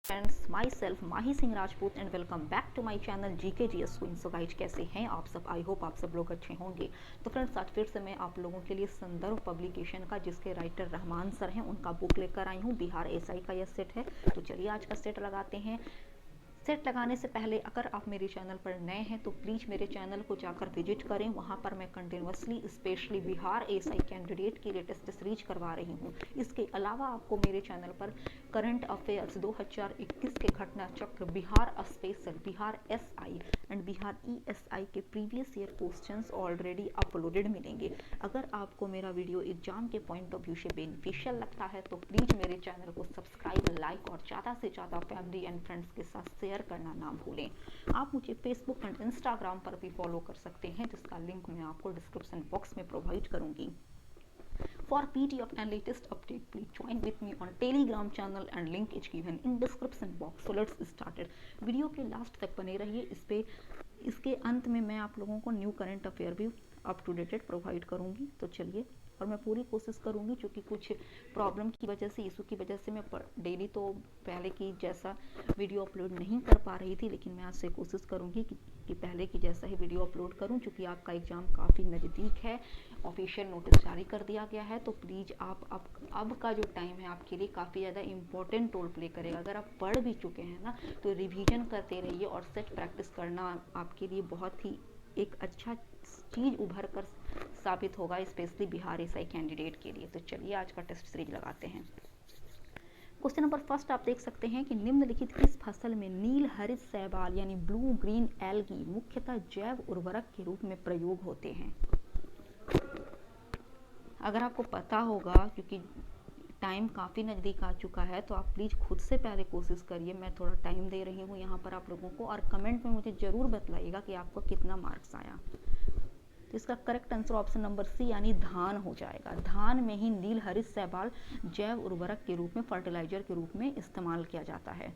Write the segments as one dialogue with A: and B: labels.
A: Friends, myself Mahi Singh Rajput and welcome back to my channel GK GS queen. So guys, कैसे हैं आप सब? I hope आप सब लोग अच्छे होंगे। तो फ्रेंड्स, आज फिर से मैं आप लोगों के लिए संदर्भ पब्लिकेशन का, जिसके राइटर रहमान सर हैं, उनका बुक लेकर आई हूँ। बिहार एसआई का यह सेट है। तो चलिए आज का सेट लगाते हैं। सेट लगाने से पहले अगर आप मेरे चैनल पर नए हैं तो प्लीज़ मेरे चैनल को जाकर विजिट करें। वहाँ पर मैं continuously specially Bihar SI candidate की लेटेस्ट सीरीज करवा रही हूँ। इसके अलावा आपको मेरे चैनल पर करंट अफेयर्स 2021 के Ghatna Chakra, Bihar special, Bihar SI and Bihar ESI के previous year questions already uploaded मिलेंगे। अगर आपको मेरा वीडियो एग्जाम के पॉइंट ऑफ व्यू से बेनिफिशियल लगता है तो प्लीज़ मेरे चैनल को सब्सक्राइब, लाइक और ज़्यादा से ज़्यादा फैमिली एंड फ्रेंड्स के साथ शेयर करना ना भूलें। आप मुझे फेसबुक एंड इंस्टाग्राम पर भी फॉलो कर सकते हैं, जिसका लिंक मैं आपको डिस्क्रिप्शन बॉक्स में प्रोवाइड करूंगी। For PDF and latest update, please join with me on Telegram channel and link is given in description box. So let's start it. Video के लास्ट तक बने रहिए। इसके अंत में मैं आप लोगों को न्यू करंट अफेयर भी अप टू डेटेड प्रोवाइड करूंगी। तो चलिए, और मैं पूरी कोशिश करूंगी, क्योंकि कुछ प्रॉब्लम की वजह से, इशू की वजह से मैं डेली तो पहले की जैसा वीडियो अपलोड नहीं कर पा रही थी, लेकिन मैं आज से कोशिश करूंगी कि पहले की जैसा ही वीडियो अपलोड करूं। क्योंकि आपका एग्ज़ाम काफ़ी नज़दीक है, ऑफिशियल नोटिस जारी कर दिया गया है। तो प्लीज़ आप अब का जो टाइम है आपके लिए काफ़ी ज़्यादा इम्पोर्टेंट रोल प्ले करेगा। अगर आप पढ़ भी चुके हैं ना, तो रिवीजन करते रहिए और सेट प्रैक्टिस करना आपके लिए बहुत ही एक अच्छा चीज़ उभर कर साबित होगा, स्पेशली बिहार एसआई कैंडिडेट के लिए। तो चलिए आज का टेस्ट सीरीज लगाते हैं। क्वेश्चन नंबर फर्स्ट आप देख सकते हैं कि निम्नलिखित किस फसल में नील हरित शैवाल यानी ब्लू ग्रीन एल्गी मुख्यतः जैव उर्वरक के रूप में प्रयोग होते हैं? अगर आपको पता होगा, क्योंकि टाइम काफ़ी नज़दीक आ चुका है, तो आप प्लीज़ खुद से पहले कोशिश करिए। मैं थोड़ा टाइम दे रही हूँ यहाँ पर आप लोगों को, और कमेंट में मुझे ज़रूर बतलाइएगा कि आपको कितना मार्क्स आया। तो इसका correct answer option number C यानी धान हो जाएगा। धान में ही नील हरित शैवाल जैव उर्वरक के रूप में, फर्टिलाइजर के रूप में इस्तेमाल किया जाता है।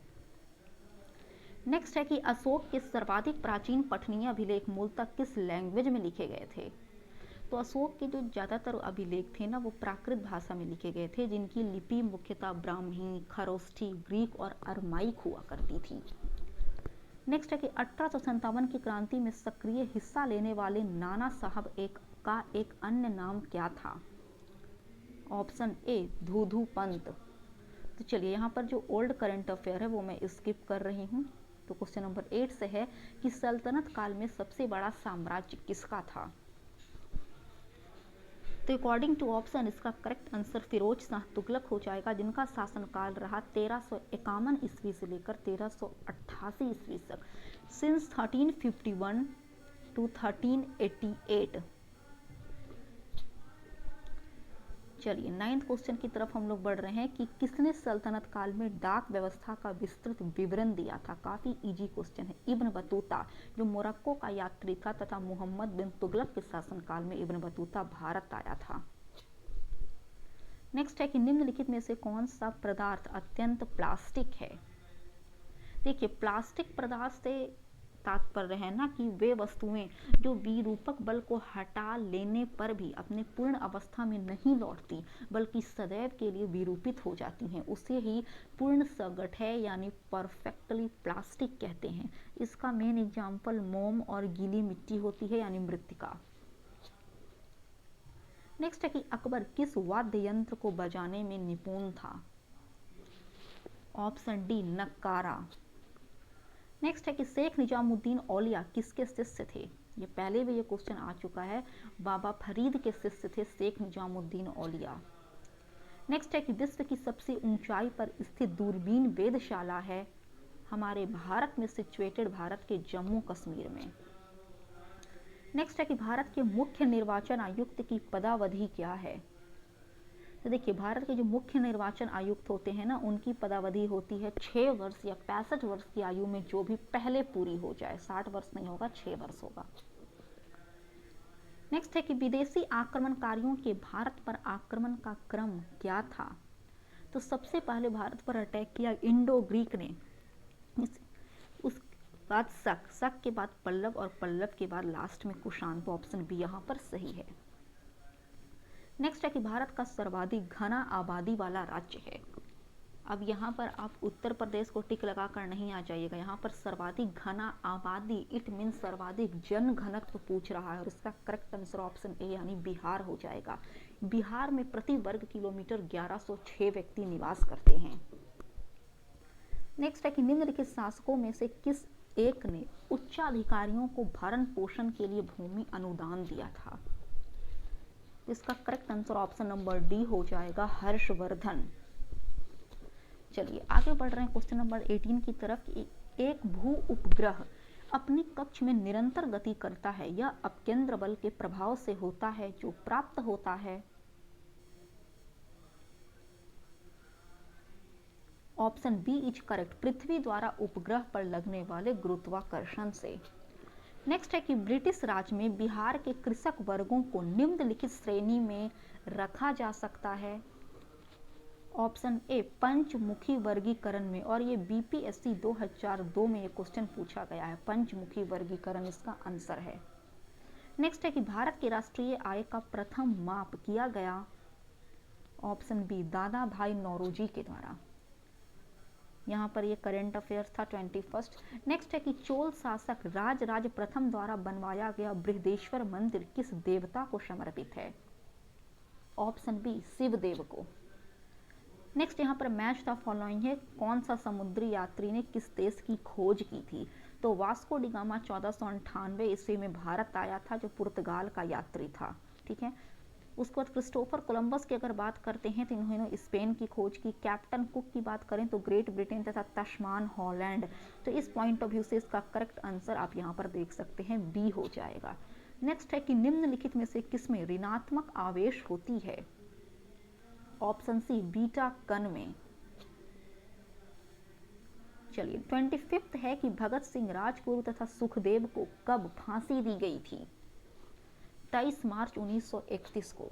A: नेक्स्ट है कि अशोक के सर्वाधिक प्राचीन पठनीय अभिलेख मूलतः किस लैंग्वेज में लिखे गए थे? तो अशोक के जो ज़्यादातर अभिलेख थे ना, वो प्राकृत भाषा में लिखे गए थे, जिनकी लिपि मुख्यतः ब्राह्मी, खरोष्ठी, ग्रीक और अरमाइक हुआ करती थी। नेक्स्ट है कि 1857 की क्रांति में सक्रिय हिस्सा लेने वाले नाना साहब का एक अन्य नाम क्या था? ऑप्शन ए धूधू पंत। तो चलिए, यहाँ पर जो ओल्ड करंट अफेयर है वो मैं स्किप कर रही हूँ। तो क्वेश्चन नंबर 8 से है कि सल्तनत काल में सबसे बड़ा साम्राज्य किसका था? तो अकॉर्डिंग टू ऑप्शन इसका करेक्ट आंसर फिरोज शाह तुगलक हो जाएगा, जिनका शासनकाल रहा 1351 ईस्वी से लेकर 1388 ईस्वी तक, सिंस 1351 टू 1388। चलिए, 9th क्वेश्चन की तरफ हम लोग बढ़ रहे हैं कि किसने सल्तनत काल में डाक व्यवस्था का विस्तृत विवरण दिया था? काफी इजी क्वेश्चन है। इब्न बतूता, जो मोरक्को का यात्री था, तथा मोहम्मद बिन तुगलक के शासनकाल में इब्न बतूता भारत आया था। नेक्स्ट है कि निम्नलिखित में से कौन सा पदार्थ अत्यंत प्लास्टिक है? देखिए, प्लास्टिक पदार्थ से तात्पर्य है ना कि वे वस्तुएं जो विरूपक बल को हटा लेने पर भी अपने पूर्ण अवस्था में नहीं लौटती, बल्कि सदैव के लिए विरूपित हो जाती हैं, उसे ही पूर्ण सगठय यानी परफेक्टली प्लास्टिक कहते हैं। इसका मेन एग्जाम्पल मोम और गीली मिट्टी होती है, यानी मृत्तिका। नेक्स्ट है कि अकबर किस वाद्य यंत्र को बजाने में निपुण था? Option D नक्कारा। नेक्स्ट है कि शेख निजामुद्दीन औलिया किसके शिष्य थे? ये पहले भी ये क्वेश्चन आ चुका है। बाबा फरीद के शिष्य थे शेख निजामुद्दीन औलिया। नेक्स्ट है कि विश्व की सबसे ऊंचाई पर स्थित दूरबीन वेधशाला है हमारे भारत में सिचुएटेड, भारत के जम्मू कश्मीर में। नेक्स्ट है कि भारत के मुख्य निर्वाचन आयुक्त की पदावधि क्या है? तो देखिए, भारत के जो मुख्य निर्वाचन आयुक्त होते हैं ना, उनकी पदावधि होती है 6 वर्ष या 65 वर्ष की आयु में जो भी पहले पूरी हो जाए। 60 वर्ष नहीं होगा, 6 वर्ष होगा। नेक्स्ट है कि विदेशी आक्रमणकारियों के भारत पर आक्रमण का क्रम क्या था? तो सबसे पहले भारत पर अटैक किया इंडो ग्रीक ने, उस बाद शक के बाद पल्लव, और पल्लव के बाद लास्ट में कुषाण। तो ऑप्शन बी यहाँ पर सही है। नेक्स्ट है कि भारत का सर्वाधिक घना आबादी वाला राज्य है? अब यहाँ पर आप उत्तर प्रदेश को टिक लगा कर नहीं आ जाइएगा, यहाँ पर सर्वाधिक घना आबादी, इट मीन सर्वाधिक जन घनत्व पूछ रहा है, और इसका करेक्ट आंसर ऑप्शन ए यानी बिहार हो जाएगा। बिहार में प्रति वर्ग किलोमीटर 1106 व्यक्ति निवास करते हैं। नेक्स्ट है कि निम्नलिखित शासकों में से किस एक ने उच्चाधिकारियों को भरण पोषण के लिए भूमि अनुदान दिया था? इसका correct answer option number D हो जाएगा, हर्षवर्धन। चलिए आगे बढ़ रहे हैं क्वेश्चन नंबर 18 की तरफ। एक भू उपग्रह अपनी कक्ष में निरंतर गति करता है, यह अपकेंद्र बल के प्रभाव से होता है जो प्राप्त होता है। ऑप्शन बी इज करेक्ट, पृथ्वी द्वारा उपग्रह पर लगने वाले गुरुत्वाकर्षण से। नेक्स्ट है कि ब्रिटिश राज में बिहार के कृषक वर्गों को निम्नलिखित श्रेणी में रखा जा सकता है। ऑप्शन ए पंचमुखी वर्गीकरण में, और ये बीपीएससी 2002 में ये क्वेश्चन पूछा गया है, पंचमुखी वर्गीकरण इसका आंसर है। नेक्स्ट है कि भारत की राष्ट्रीय आय का प्रथम माप किया गया। ऑप्शन बी दादा भाई नौरोजी के द्वारा। यहाँ पर ये करंट अफेयर्स था 21st। नेक्स्ट है कि चोल शासक राजराज प्रथम द्वारा बनवाया गया बृहदेश्वर मंदिर किस देवता को समर्पित है? ऑप्शन बी शिवदेव को। नेक्स्ट यहाँ पर मैच द फॉलोइंग है, कौन सा समुद्री यात्री ने किस देश की खोज की थी? तो वास्को डी गामा 1498 ईस्वी में भारत आया था, जो पुर्तगाल का यात्री था। ठीक है, उसके बाद क्रिस्टोफर कोलंबस की अगर बात करते हैं तो इन्होंने स्पेन की खोज की। कैप्टन कुक की बात करें तो ग्रेट ब्रिटेन तथा तस्मान हॉलैंड। तो इस पॉइंट ऑफ व्यू से इसका करेक्ट आंसर आप यहाँ पर देख सकते हैं, बी हो जाएगा। नेक्स्ट है कि निम्नलिखित में से किसमें ऋणात्मक आवेश होती है? ऑप्शन सी बीटा कण में। चलिए 25th है कि भगत सिंह, राजगुरु तथा सुखदेव को कब फांसी दी गई थी? 23 मार्च 1931 को।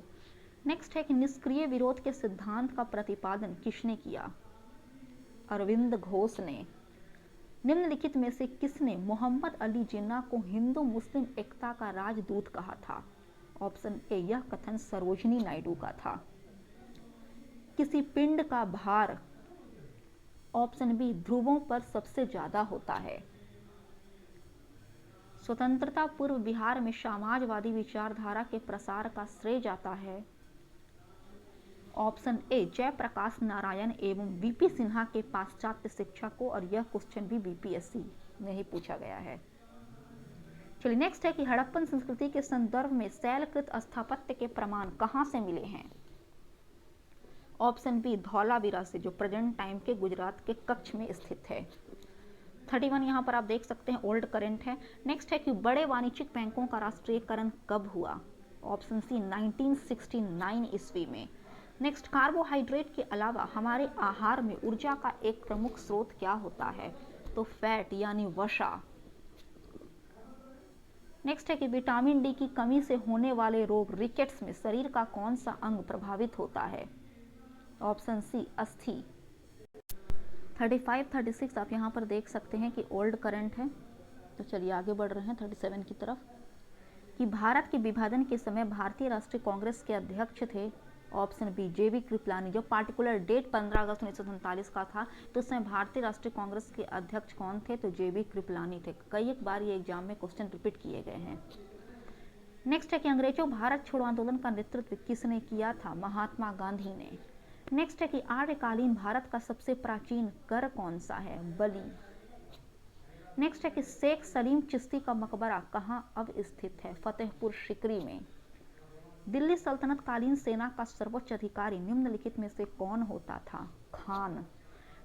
A: नेक्स्ट है कि निष्क्रिय विरोध के सिद्धांत का प्रतिपादन किसने किया? अरविंद घोष ने। निम्नलिखित में से किसने मोहम्मद अली जिन्ना को हिंदू मुस्लिम एकता का राजदूत कहा था? ऑप्शन ए यह कथन सरोजिनी नायडू का था। किसी पिंड का भार, ऑप्शन बी ध्रुवों पर सबसे ज्यादा होता है। स्वतंत्रता पूर्व बिहार में समाजवादी विचारधारा के प्रसार का श्रेय जाता है। ऑप्शन ए जयप्रकाश नारायण एवं वीपी सिन्हा के पाश्चात्य शिक्षा को, और यह क्वेश्चन भी बीपीएससी में ही पूछा गया है। चलिए नेक्स्ट है कि हड़प्पन संस्कृति के संदर्भ में शैलकृत स्थापत्य के प्रमाण कहां से मिले हैं? ऑप्शन बी धौलावीरा से, जो प्रेजेंट टाइम के गुजरात के कच्छ में स्थित है। 31 यहाँ पर आप देख सकते हैं ओल्ड करंट है। नेक्स्ट है कि बड़े वाणिज्यिक बैंकों का राष्ट्रीयकरण कब हुआ? ऑप्शन सी 1969 ईस्वी में। नेक्स्ट, कार्बोहाइड्रेट के अलावा हमारे आहार में ऊर्जा का एक प्रमुख स्रोत क्या होता है? तो फैट यानी वसा। नेक्स्ट है कि विटामिन डी की कमी से होने वाले रोग रिकेट्स में शरीर का कौन सा अंग प्रभावित होता है? ऑप्शन सी अस्थि। 35, 36 आप यहाँ पर देख सकते हैं कि ओल्ड करंट है। तो चलिए आगे बढ़ रहे हैं 37 की तरफ। कि भारत के विभाजन के समय भारतीय राष्ट्रीय कांग्रेस के अध्यक्ष थे? ऑप्शन बी जेबी कृपलानी। जो पार्टिकुलर डेट 15 अगस्त 1947 का था, तो उस समय भारतीय राष्ट्रीय कांग्रेस के अध्यक्ष कौन थे? तो जेबी कृपलानी थे। कई एक बार ये एग्जाम में क्वेश्चन रिपीट किए गए हैं। नेक्स्ट है कि अंग्रेजों भारत छोड़ो आंदोलन का नेतृत्व किसने किया था? महात्मा गांधी ने। नेक्स्ट है कि आर्यकालीन भारत का सबसे प्राचीन कर कौन सा है? बलि। नेक्स्ट है कि शेख सलीम चिश्ती का मकबरा कहाँ अब स्थित है? फतेहपुर सिकरी में। दिल्ली सल्तनत कालीन सेना का सर्वोच्च अधिकारी निम्नलिखित में से कौन होता था? खान।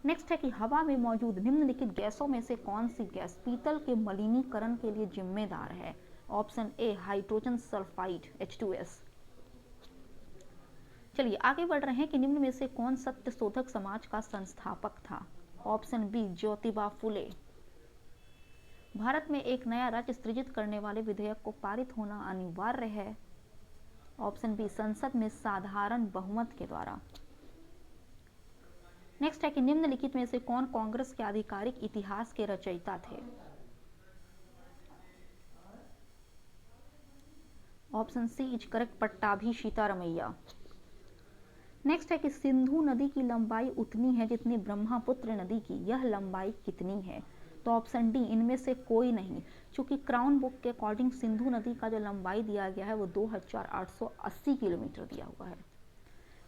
A: नेक्स्ट है कि हवा में मौजूद निम्नलिखित गैसों में से कौन सी गैस पीतल के मलिनीकरण के लिए जिम्मेदार है? Option A hydrogen sulphide H2S। चलिए आगे बढ़ रहे हैं कि निम्न में से कौन सत्य शोधक समाज का संस्थापक था? Option B Jyotiba Phule. भारत में एक नया राज्य सृजित करने वाले विधेयक को पारित होना अनिवार्य है। ऑप्शन बी संसद में साधारण बहुमत के द्वारा। नेक्स्ट है कि निम्नलिखित में से कौन कांग्रेस के आधिकारिक इतिहास के रचयिता थे? Option C is correct, Pattabhi Sitaramayya. Next है कि सिंधु नदी की लंबाई उतनी है जितनी ब्रह्मपुत्र नदी की, यह लंबाई कितनी है? तो ऑप्शन डी इनमें से कोई नहीं, क्योंकि क्राउन बुक के अकॉर्डिंग सिंधु नदी का जो लंबाई दिया गया है वो 2880 किलोमीटर दिया हुआ है।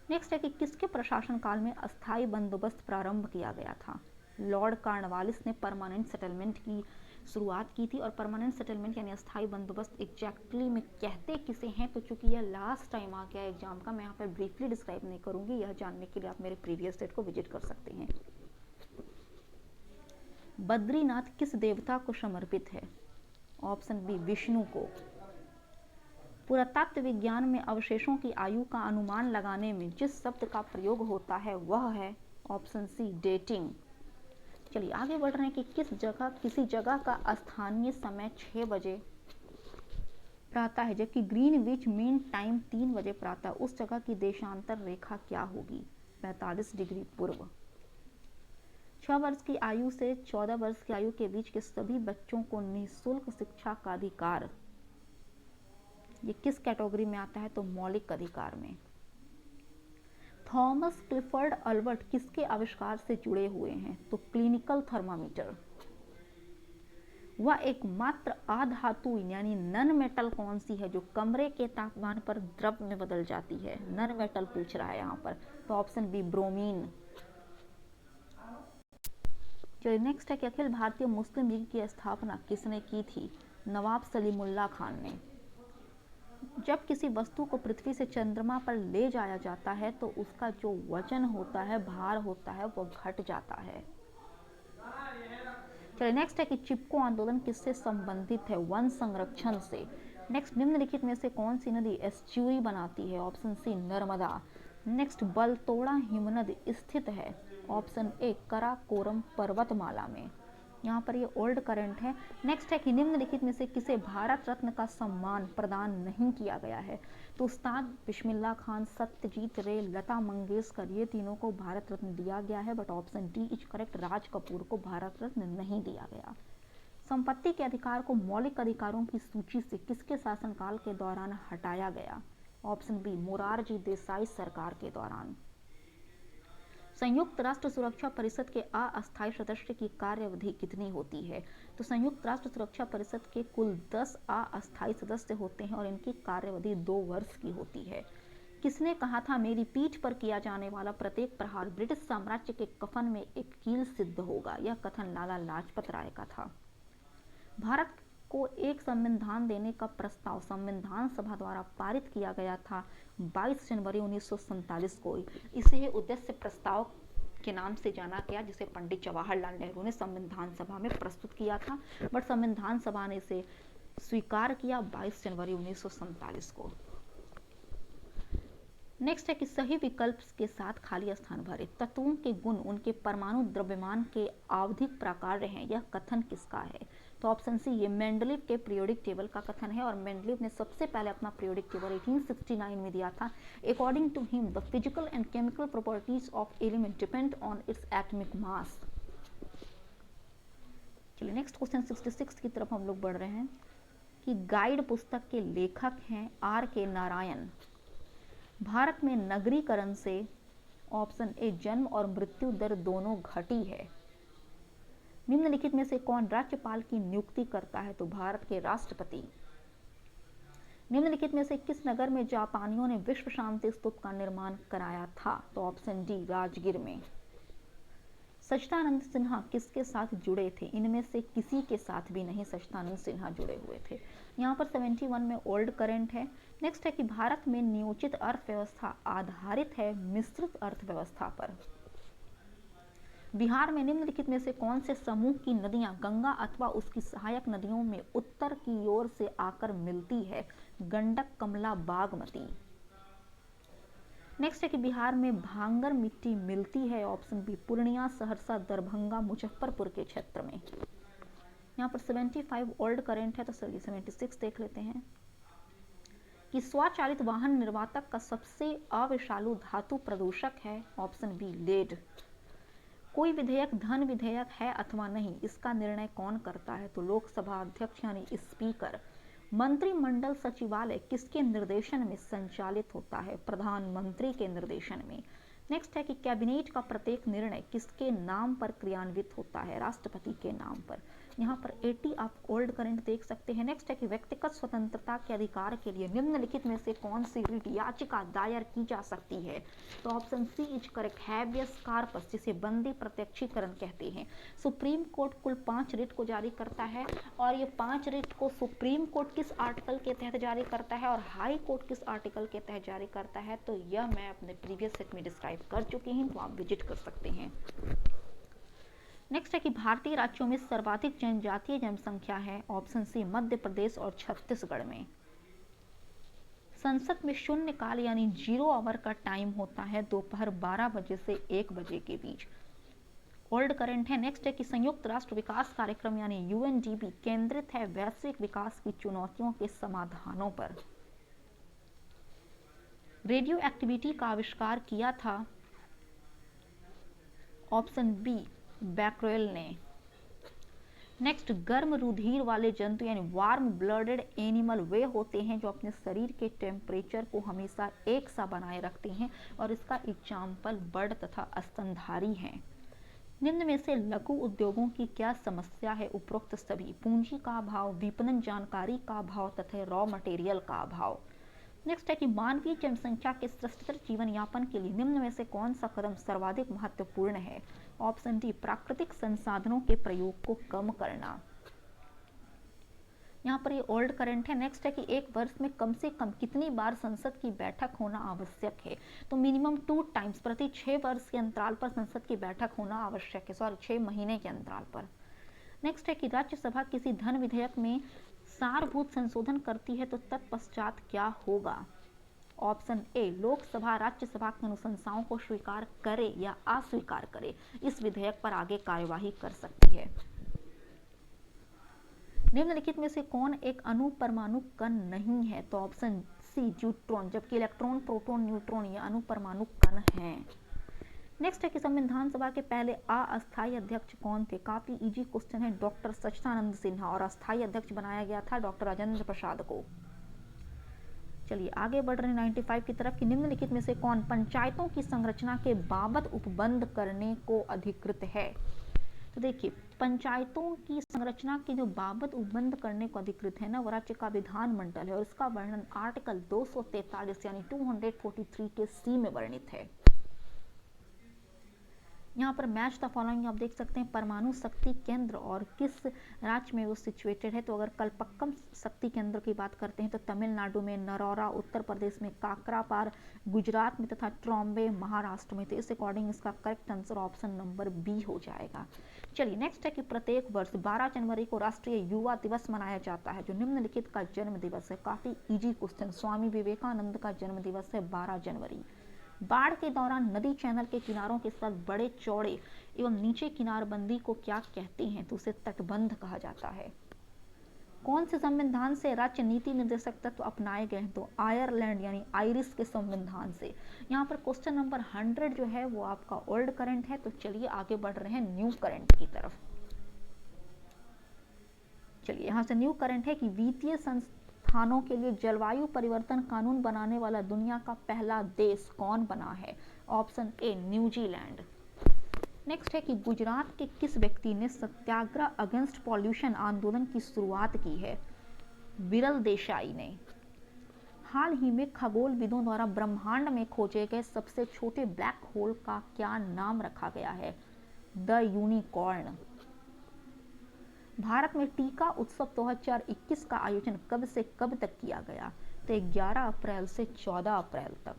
A: नेक्स्ट है कि किसके प्रशासन काल में अस्थायी बंदोबस्त प्रारंभ किया गया था? लॉर्ड कॉर्नवालिस ने परमानेंट सेटलमेंट की शुरुआत की थी। और परमानेंट सेटलमेंट यानी अस्थायी बंदोबस्त एग्जैक्टली में कहते किसे हैं? तो चूंकि यह लास्ट टाइम आ गया एग्जाम का, मैं यहाँ पर ब्रीफली डिस्क्राइब नहीं करूंगी, यह जानने के लिए आप मेरे प्रीवियस डेट को विजिट कर सकते हैं। बद्रीनाथ किस देवता को समर्पित है? ऑप्शन बी विष्णु को। पुरातत्व विज्ञान में अवशेषों की आयु का अनुमान लगाने में जिस शब्द का प्रयोग होता है वह है ऑप्शन सी डेटिंग। चलिए आगे बढ़ रहे हैं कि किसी जगह का स्थानीय समय 6 बजे प्रातः है, जबकि ग्रीनविच मीन टाइम 3 बजे प्रातः, उस जगह की देशांतर रेखा क्या होगी? 45 डिग्री पूर्व। 6 वर्ष की आयु से 14 वर्ष की आयु के बीच के सभी बच्चों को निःशुल्क शिक्षा का अधिकार, ये किस कैटेगरी में आता है? तो मौलिक अधिकार में। थॉमस क्लिफर्ड अल्बर्ट किसके आविष्कार से जुड़े हुए हैं? तो क्लिनिकल थर्मामीटर। वह एकमात्र अधातु यानी नन मेटल कौन सी है जो कमरे के तापमान पर द्रव में बदल जाती है? नन मेटल पूछ रहा है यहाँ पर, तो ऑप्शन बी ब्रोमीन। चलिए नेक्स्ट है कि अखिल भारतीय मुस्लिम लीग की स्थापना किसने की थी? नवाब सलीमुल्लाह खान ने। जब किसी वस्तु को पृथ्वी से चंद्रमा पर ले जाया जाता है तो उसका जो वजन होता है, भार होता है, वो घट जाता है। चलिए नेक्स्ट है कि चिपको आंदोलन किससे संबंधित है? वन संरक्षण से। नेक्स्ट, निम्नलिखित में से कौन सी नदी एस्चुरी बनाती है? Option C Narmada. Next, Baltoro हिमनद स्थित है? ऑप्शन ए कराकोरम पर्वतमाला में। यहाँ पर ये ओल्ड करंट है। नेक्स्ट है कि निम्नलिखित में से किसे भारत रत्न का सम्मान प्रदान नहीं किया गया है? तो उस्ताद बिस्मिल्लाह खान, सत्यजीत रे, लता मंगेशकर, ये तीनों को भारत रत्न दिया गया है, but option D is correct, Raj Kapoor को भारत रत्न नहीं दिया गया। संपत्ति के अधिकार को मौलिक अधिकारों की सूची से किसके शासनकाल के दौरान हटाया गया? ऑप्शन बी मोरारजी देसाई सरकार के दौरान। संयुक्त राष्ट्र सुरक्षा परिषद के अस्थायी सदस्य की कार्यावधि कितनी होती है? तो संयुक्त राष्ट्र सुरक्षा परिषद के कुल 10 अस्थायी सदस्य होते हैं और इनकी कार्यावधि 2 वर्ष की होती है। किसने कहा था मेरी पीठ पर किया जाने वाला प्रत्येक प्रहार ब्रिटिश साम्राज्य के कफन में एक कील सिद्ध होगा? यह कथन लाला लाजपत राय का था। भारत को एक संविधान देने का प्रस्ताव संविधान सभा द्वारा पारित किया गया था 22 जनवरी 1947 को। इसे उद्देश्य प्रस्ताव के नाम से जाना गया, जिसे पंडित जवाहरलाल नेहरू ने संविधान सभा में प्रस्तुत किया था, बट संविधान सभा ने इसे स्वीकार किया 22 जनवरी 1947 को। नेक्स्ट है कि सही विकल्प के साथ खाली स्थान भरे। तत्वों के गुण उनके परमाणु द्रव्यमान के आवधिक प्रकार हैं, यह कथन किसका है? तो ऑप्शन सी ये मेंडलीव के पीरियोडिक टेबल का कथन है, और मेंडलीव ने सबसे पहले अपना पीरियोडिक टेबल 1869 में दिया था। According to him the physical and chemical properties of element depend on its atomic mass. चलिए नेक्स्ट क्वेश्चन 66 की तरफ हम लोग बढ़ रहे हैं कि गाइड पुस्तक के लेखक हैं आर के नारायण। भारत में नगरीकरण से ऑप्शन ए जन्म और मृत्यु दर दोनों घटी है। निम्नलिखित में से कौन राज्यपाल की नियुक्ति करता है? तो भारत के राष्ट्रपति। निम्नलिखित में से किस नगर में जापानियों ने विश्व शांति स्तूप का निर्माण कराया था? तो ऑप्शन डी राजगीर में। सच्चिदानंद सिन्हा किसके साथ जुड़े थे? इनमें से किसी के साथ भी नहीं सच्चिदानंद सिन्हा जुड़े हुए थे। यहाँ पर 71 में ओल्ड करंट है। नेक्स्ट है कि भारत में नियोजित अर्थव्यवस्था आधारित है मिश्रित अर्थव्यवस्था पर। बिहार में निम्नलिखित में से कौन से समूह की नदियां गंगा अथवा उसकी सहायक नदियों में उत्तर की ओर से आकर मिलती है? गंडक, कमला, बागमती। नेक्स्ट है कि बिहार में भांगर मिट्टी मिलती है? ऑप्शन बी पूर्णिया, सहरसा, दरभंगा, मुजफ्फरपुर के क्षेत्र में। यहाँ पर 75 ओल्ड करंट है, तो चलिए 76 देख लेते हैं कि स्वचालित वाहन निर्माता का सबसे अविषालु धातु प्रदूषक है? Option B lead. कोई विधेयक धन विधेयक है अथवा नहीं, इसका निर्णय कौन करता है? तो लोकसभा अध्यक्ष यानी स्पीकर। मंत्रिमंडल सचिवालय किसके निर्देशन में संचालित होता है? प्रधानमंत्री के निर्देशन में। नेक्स्ट है कि कैबिनेट का प्रत्येक निर्णय किसके नाम पर क्रियान्वित होता है? राष्ट्रपति के नाम पर। यहाँ पर 80 आप ओल्ड करंट देख सकते हैं। नेक्स्ट है कि व्यक्तिगत स्वतंत्रता के अधिकार के लिए निम्नलिखित में से कौन सी रिट याचिका दायर की जा सकती है? तो option C is correct, habeas corpus, जिसे बंदी प्रत्यक्षीकरण कहते हैं। सुप्रीम कोर्ट कुल 5 रिट को जारी करता है और ये 5 रिट को सुप्रीम कोर्ट किस आर्टिकल के तहत जारी करता है और हाई कोर्ट किस आर्टिकल के तहत जारी करता है, तो यह मैं अपने प्रीवियस सेट में डिस्क्राइब कर चुकी हूँ, तो आप विजिट कर सकते हैं। नेक्स्ट है कि भारतीय राज्यों में सर्वाधिक जनजातीय जनसंख्या है? ऑप्शन सी मध्य प्रदेश और छत्तीसगढ़ में। संसद में शून्यकाल यानी 0 आवर का टाइम होता है दोपहर 12 बजे से 1 बजे के बीच। ओल्ड करंट है। नेक्स्ट है कि संयुक्त राष्ट्र विकास कार्यक्रम यानी यूएनडीपी केंद्रित है वैश्विक विकास की चुनौतियों के समाधानों पर। रेडियो एक्टिविटी का आविष्कार किया था? ऑप्शन बी बैक्रेल ने। नेक्स्ट, गर्म रुधिर वाले जंतु यानी वार्म ब्लडेड एनिमल वे होते हैं जो अपने शरीर के टेम्परेचर को हमेशा एक सा बनाए रखते हैं और इसका एग्जाम्पल बर्ड तथा स्तनधारी हैं। निम्न में से लघु उद्योगों की क्या समस्या है? उपरोक्त सभी, पूंजी का अभाव, विपणन जानकारी का अभाव तथा रॉ मटेरियल का अभाव। नेक्स्ट है कि मानवीय जनसंख्या के स्वस्थकर जीवन यापन के लिए निम्न में से कौन सा कदम सर्वाधिक महत्वपूर्ण है? ऑप्शन डी प्राकृतिक संसाधनों के प्रयोग को कम करना। यहाँ पर ये ओल्ड करंट है। नेक्स्ट है कि एक वर्ष में कम से कम कितनी बार संसद की बैठक होना आवश्यक है? तो मिनिमम 2 टाइम्स, प्रति 6 वर्ष के अंतराल पर संसद की बैठक होना आवश्यक है, 6 महीने के अंतराल पर। नेक्स्ट है कि राज्यसभा किसी धन विधेयक में सारभूत संशोधन करती है तो तत्पश्चात क्या होगा? ऑप्शन ए लोकसभा राज्यसभा की अनुशंसाओं को स्वीकार करे या अस्वीकार करे, इस विधेयक पर आगे कार्यवाही कर सकती है। निम्नलिखित में से कौन एक अणु परमाणु कण नहीं है? तो ऑप्शन सी न्यूट्रॉन, जबकि इलेक्ट्रॉन, प्रोटॉन, न्यूट्रॉन ये अणु परमाणु कण हैं। नेक्स्ट है कि संविधान सभा के पहले अस्थायी अध्यक्ष कौन थे? काफी इजी क्वेश्चन है। डॉक्टर सच्चिदानंद सिन्हा, और अस्थायी अध्यक्ष बनाया गया था डॉक्टर राजेंद्र प्रसाद को। चलिए आगे बढ़ रहे हैं 95 की तरफ कि निम्नलिखित में से कौन पंचायतों की संरचना के बाबत उपबंध करने को अधिकृत है? तो देखिए, पंचायतों की संरचना के जो बाबत उपबंध करने को अधिकृत है ना, वो राज्य का विधानमंडल है और इसका वर्णन आर्टिकल 243 यानी 243 के सी में वर्णित है। यहाँ पर मैच द फॉलोइंग आप देख सकते हैं, परमाणु शक्ति केंद्र और किस राज्य में वो सिचुएटेड है। तो अगर कल्पक्कम शक्ति केंद्र की बात करते हैं तो तमिलनाडु में, नरौरा उत्तर प्रदेश में, काकरापार गुजरात में तथा ट्रॉम्बे महाराष्ट्र में। तो इस अकॉर्डिंग इसका correct answer option number B हो जाएगा। चलिए नेक्स्ट है कि प्रत्येक वर्ष 12 जनवरी को राष्ट्रीय युवा दिवस मनाया जाता है जो निम्नलिखित का जन्म दिवस है। काफी इजी क्वेश्चन, स्वामी विवेकानंद का जन्म दिवस है 12 जनवरी। बाढ़ के दौरान नदी चैनल के किनारों के साथ बड़े चौड़े एवं नीचे किनारबंदी को क्या कहते हैं? तो उसे तटबंध कहा जाता है। कौन से संविधान से राज्य नीति निर्देशक तत्व अपनाए गए हैं? तो आयरलैंड यानी आयरिश के संविधान से। यहाँ पर क्वेश्चन नंबर 100 जो है वो आपका ओल्ड करंट है। तो चलिए आगे बढ़ रहे हैं न्यू करंट की तरफ। चलिए यहाँ से न्यू करंट है कि वित्तीय स्थानों के लिए जलवायु परिवर्तन कानून बनाने वाला दुनिया का पहला देश कौन बना है? Option A New Zealand. नेक्स्ट है कि गुजरात के किस व्यक्ति ने सत्याग्रह अगेंस्ट पॉल्यूशन आंदोलन की शुरुआत की है? विरल देसाई ने। हाल ही में खगोलविदों द्वारा ब्रह्मांड में खोजे गए सबसे छोटे ब्लैक होल का क्या नाम रखा गया है? The unicorn. भारत में टीका उत्सव 2021 का आयोजन कब से कब तक किया गया? तो 11 अप्रैल से 14 अप्रैल तक।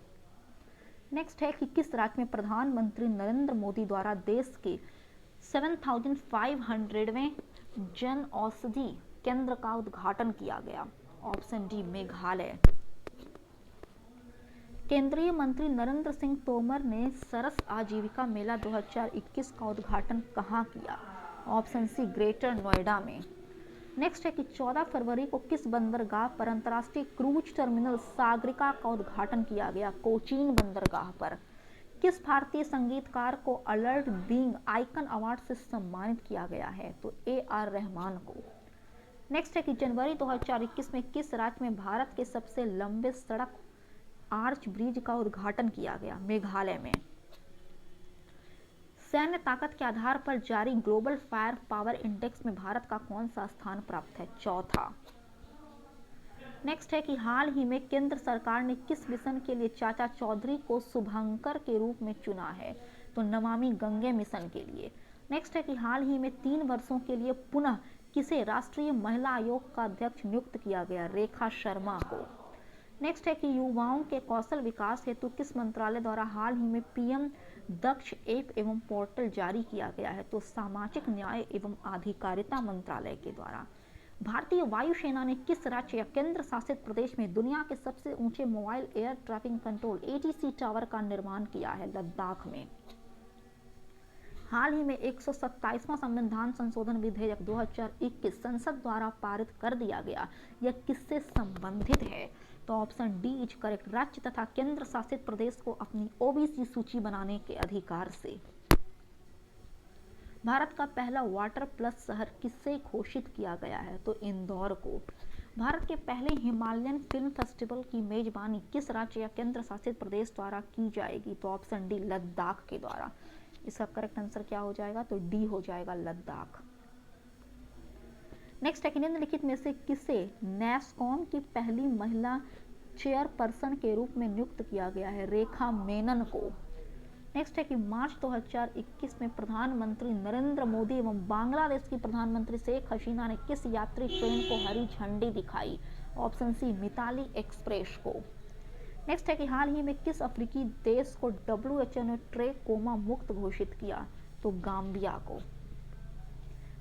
A: नेक्स्ट है कि किस राज्य में प्रधानमंत्री नरेंद्र मोदी द्वारा देश के 7500वें जन औषधि केंद्र का उद्घाटन किया गया? Option D Meghalaya. केंद्रीय मंत्री नरेंद्र सिंह तोमर ने सरस आजीविका मेला 2021 का उद्घाटन कहाँ किया? ऑप्शन सी ग्रेटर नोएडा में। नेक्स्ट है कि 14 फरवरी को किस बंदरगाह पर अंतर्राष्ट्रीय क्रूज टर्मिनल सागरिका का उद्घाटन किया गया? कोचीन बंदरगाह पर। किस भारतीय संगीतकार को अलर्ट बीइंग आइकन अवार्ड से सम्मानित किया गया है? तो AR रहमान को। नेक्स्ट है कि जनवरी 2021 में किस राज्य में भारत के सबसे लंबे सड़क आर्च ब्रिज का उद्घाटन किया गया? मेघालय में। सैन्य ताकत के आधार पर जारी ग्लोबल फायर पावर इंडेक्स में भारत का कौन सा स्थान प्राप्त है? चौथा। नेक्स्ट है कि हाल ही में केंद्र सरकार ने किस मिशन के लिए चाचा चौधरी को शुभंकर के रूप में चुना है? तो नमामि गंगे मिशन के लिए। नेक्स्ट है कि हाल ही में 3 वर्षों के लिए पुनः किसे राष्ट्रीय महिला आयोग का अध्यक्ष नियुक्त किया गया? रेखा शर्मा को। नेक्स्ट है कि युवाओं के कौशल विकास हेतु किस मंत्रालय द्वारा हाल ही में पीएम दक्ष ऐप एवं पोर्टल जारी किया गया है? तो सामाजिक न्याय एवं अधिकारिता मंत्रालय के द्वारा। भारतीय वायुसेना ने किस राज्य या केंद्र शासित प्रदेश में दुनिया के सबसे ऊंचे mobile air traffic control ATC tower का निर्माण किया है? लद्दाख में। हाल ही में 127वां संविधान संशोधन विधेयक 2021 संसद द्वारा पारित कर दिया गया, यह किससे संबंधित है? तो ऑप्शन डी इज करेक्ट, राज्य तथा केंद्र शासित प्रदेश को अपनी ओबीसी सूची बनाने के अधिकार से। भारत का पहला वाटर प्लस शहर किससे घोषित किया गया है? तो इंदौर को। भारत के पहले हिमालयन फिल्म फेस्टिवल की मेजबानी किस राज्य या केंद्र शासित प्रदेश द्वारा की जाएगी? तो ऑप्शन डी लद्दाख के द्वारा। इसका करेक्ट आंसर क्या हो जाएगा? तो डी हो जाएगा, लद्दाख। नेक्स्ट है कि निम्नलिखित में से किसे नैस्कॉम की पहली महिला चेयरपर्सन के रूप में नियुक्त किया गया है? रेखा मेनन को। नेक्स्ट है कि मार्च 2021 में प्रधानमंत्री नरेंद्र मोदी एवं बांग्लादेश की प्रधानमंत्री शेख हसीना ने किस यात्री ट्रेन को हरी झंडी दिखाई? ऑप्शन सी मिताली एक्सप्रेस को। नेक्स्ट है कि हाल ही में किस अफ्रीकी देश को WHO ने ट्रेकोमा मुक्त घोषित किया? तो गाम्बिया को।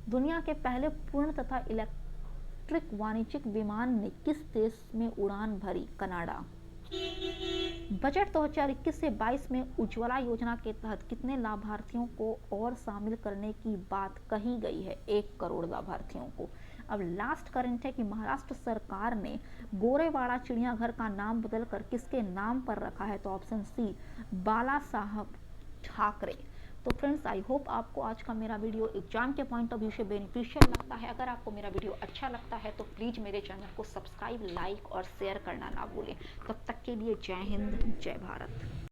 A: दुनिया के पहले पूर्ण तथा इलेक्ट्रिक वाणिज्यिक विमान ने किस देश में उड़ान भरी? कनाडा। बजट 2021 से 22 में उज्ज्वला योजना के तहत कितने लाभार्थियों को और शामिल करने की बात कही गई है? 1 करोड़ लाभार्थियों को। अब लास्ट करंट है कि महाराष्ट्र सरकार ने गोरेवाड़ा चिड़ियाघर का नाम बदलकर किसके नाम पर रखा है? तो ऑप्शन सी बाला साहब ठाकरे। तो फ्रेंड्स, आई होप आपको आज का मेरा वीडियो एग्जाम के पॉइंट ऑफ व्यू से बेनिफिशियल लगता है। अगर आपको मेरा वीडियो अच्छा लगता है तो प्लीज़ मेरे चैनल को सब्सक्राइब, लाइक और शेयर करना ना भूलें। तब तक के लिए जय हिंद, जय भारत।